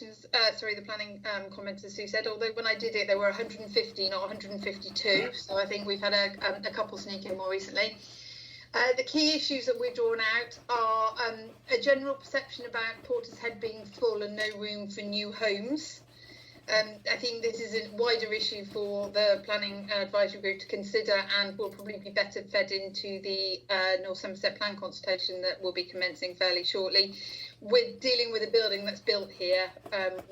the planning commenters who said, although when I did it, there were 150, not 152. So I think we've had a couple sneak in more recently. The key issues that we've drawn out are a general perception about Portishead being full and no room for new homes. I think this is a wider issue for the planning advisory group to consider, and will probably be better fed into the North Somerset plan consultation that will be commencing fairly shortly. We're dealing with a building that's built here.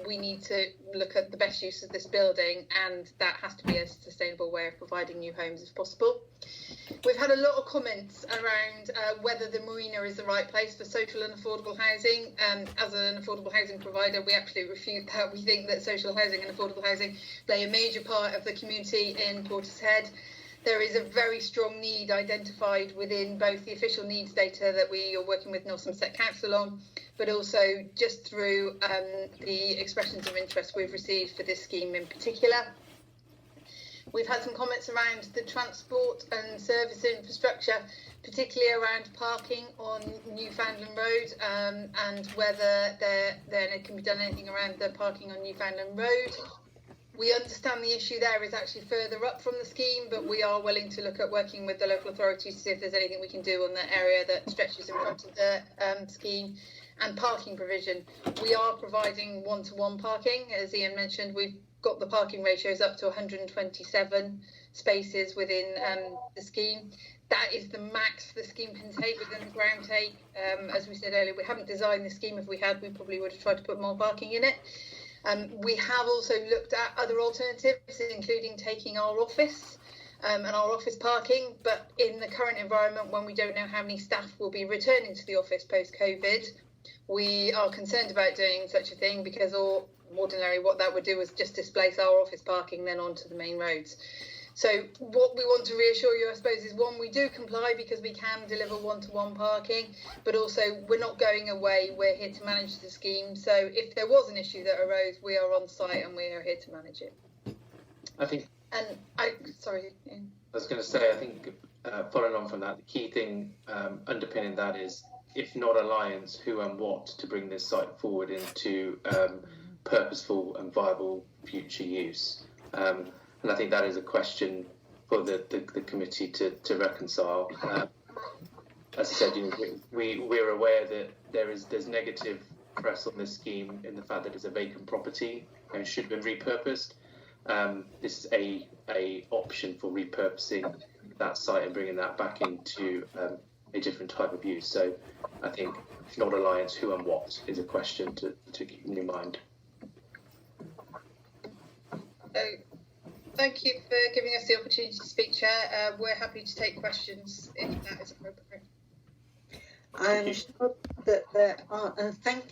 We need to look at the best use of this building, and that has to be a sustainable way of providing new homes if possible. We've had a lot of comments around whether the Marina is the right place for social and affordable housing. As an affordable housing provider, we absolutely refute that. We think that social housing and affordable housing play a major part of the community in Portishead. There is a very strong need identified within both the official needs data that we are working with North Somerset Council on, but also just through the expressions of interest we've received for this scheme in particular. We've had some comments around the transport and service infrastructure, particularly around parking on Newfoundland Road, and whether there can be done anything around the parking on Newfoundland Road. We understand the issue there is actually further up from the scheme, but we are willing to look at working with the local authorities to see if there's anything we can do on the area that stretches in front of the scheme. And parking provision. We are providing one-to-one parking. As Ian mentioned, we've got the parking ratios up to 127 spaces within the scheme. That is the max the scheme can take within the ground take. As we said earlier, we haven't designed the scheme. If we had, we probably would have tried to put more parking in it. We have also looked at other alternatives, including taking our office and our office parking. But in the current environment, when we don't know how many staff will be returning to the office post-COVID, we are concerned about doing such a thing, because ordinarily what that would do is just displace our office parking then onto the main roads. So what we want to reassure you, I suppose, is one, we do comply because we can deliver one-to-one parking, but also we're not going away. We're here to manage the scheme. So if there was an issue that arose, we are on site and we are here to manage it. I think. And sorry. Ian. I was going to say, I think following on from that, the key thing underpinning that is, if not alliance, who and what to bring this site forward into purposeful and viable future use. And I think that is a question for the committee to reconcile. As I said, we're aware that there's negative press on this scheme in the fact that it's a vacant property and should have been repurposed. This is a option for repurposing that site and bringing that back into a different type of use. So I think, if not alliance, who and what is a question to keep in your mind. Thank you for giving us the opportunity to speak, Chair. We're happy to take questions if that is appropriate. I'm sure that there are, thank